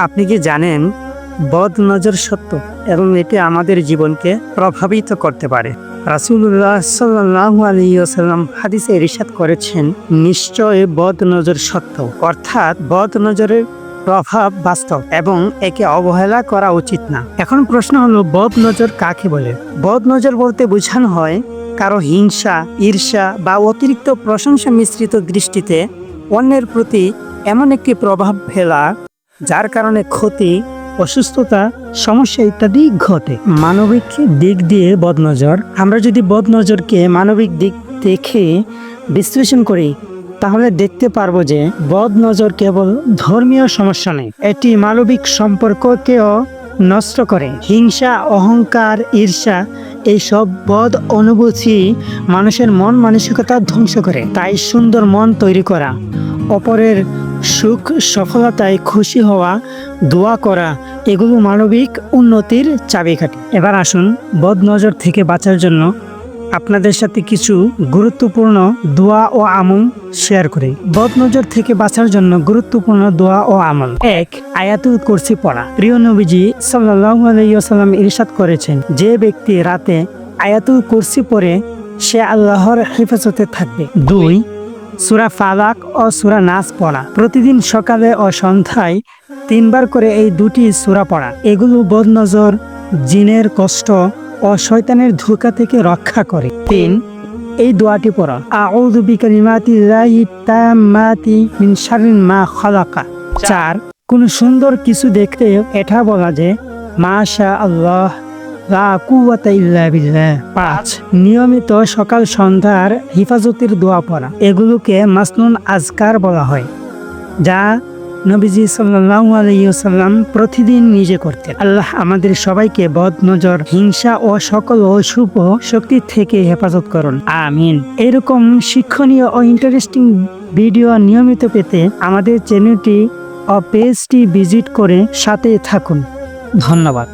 আপনি কি জানেন বদ নজর সত্য এবং এটি আমাদের জীবনকে প্রভাবিত করতে পারে? রাসূলুল্লাহ সাল্লাল্লাহু আলাইহি ওয়াসাল্লাম হাদিসে ইরশাদ করেছেন, নিশ্চয় বদ নজর সত্য, অর্থাৎ বদ নজরের প্রভাব বাস্তব এবং একে অবহেলা করা উচিত না। এখন প্রশ্ন হলো, বদ নজর কাকে বলে? বদ নজর বলতে বোঝানো হয় কারো হিংসা, ঈর্ষা বা অতিরিক্ত প্রশংসা মিশ্রিত দৃষ্টিতে অন্যের প্রতি এমন একটি প্রভাব ফেলা যার কারণে ক্ষতি, অসুস্থতা, সমস্যা ইত্যাদি ঘটে। মানবিক দিক দিয়ে বদনজর, আমরা যদি বদনজরকে মানবিক দিক দেখে বিশ্লেষণ করি তাহলে দেখতে পারবো যে বদনজর কেবল ধর্মীয় সমস্যা নেই, এটি মানবিক সম্পর্ককেও নষ্ট করে। হিংসা, অহংকার, ঈর্ষা এইসব বদ অনুভূতি মানুষের মন মানসিকতা ধ্বংস করে। তাই সুন্দর মন তৈরি করা, অপরের সুখ সফলতায় খুশি হওয়া, দোয়া করা, এগুলো মানবিক উন্নতির চাবিকাঠি। এবার আসুন বদ নজর থেকে বাঁচার জন্য আপনাদের সাথে কিছু গুরুত্বপূর্ণ দোয়া ও আমল শেয়ার করি। বদ নজর থেকে বাঁচার জন্য গুরুত্বপূর্ণ দোয়া ও আমল। 1. আয়াতুল কুরসি পড়া। প্রিয় নবীজি সাল্লাল্লাহু আলাইহি ওয়াসাল্লাম ইরশাদ করেছেন, যে ব্যক্তি রাতে আয়াতুল কুরসি পড়ে সে আল্লাহর হেফাজতে থাকবে। 2. সূরা ফালাক ও সূরা নাস পড়া। প্রতিদিন সকালে ও সন্ধ্যায় 3 বার করে এই দুটি সূরা পড়া। এগুলো বদনজর, জিনের কষ্ট ও শয়তানের ধোঁকা থেকে রক্ষা করে। 3. এই দোয়াটি পড়া, আউযু বিকালিমাতিল্লাহি তাম্মাতি মিন শাররি মা খালাকা। 4. কোন সুন্দর কিছু দেখতে এটা বলা যে মাশা আল্লাহ লা কুওয়াতা ইল্লা বিল্লাহ। 5. নিয়মিত সকাল সন্ধ্যার হিফাজতের দোয়া পড়া। এগুলোকে মাসনুন আজকার বলা হয়, যা নবীজি সাল্লাল্লাহু আলাইহি ওয়াসাল্লাম প্রতিদিন নিজে করতেন। আল্লাহ আমাদের সবাইকে বদ নজর, হিংসা ও সকল অশুভ শক্তি থেকে হেফাজত করুন, আমিন। এরকম শিক্ষণীয় ও ইন্টারেস্টিং ভিডিও নিয়মিত পেতে আমাদের চ্যানেলটি ও পেজটি ভিজিট করে সাথে থাকুন। ধন্যবাদ।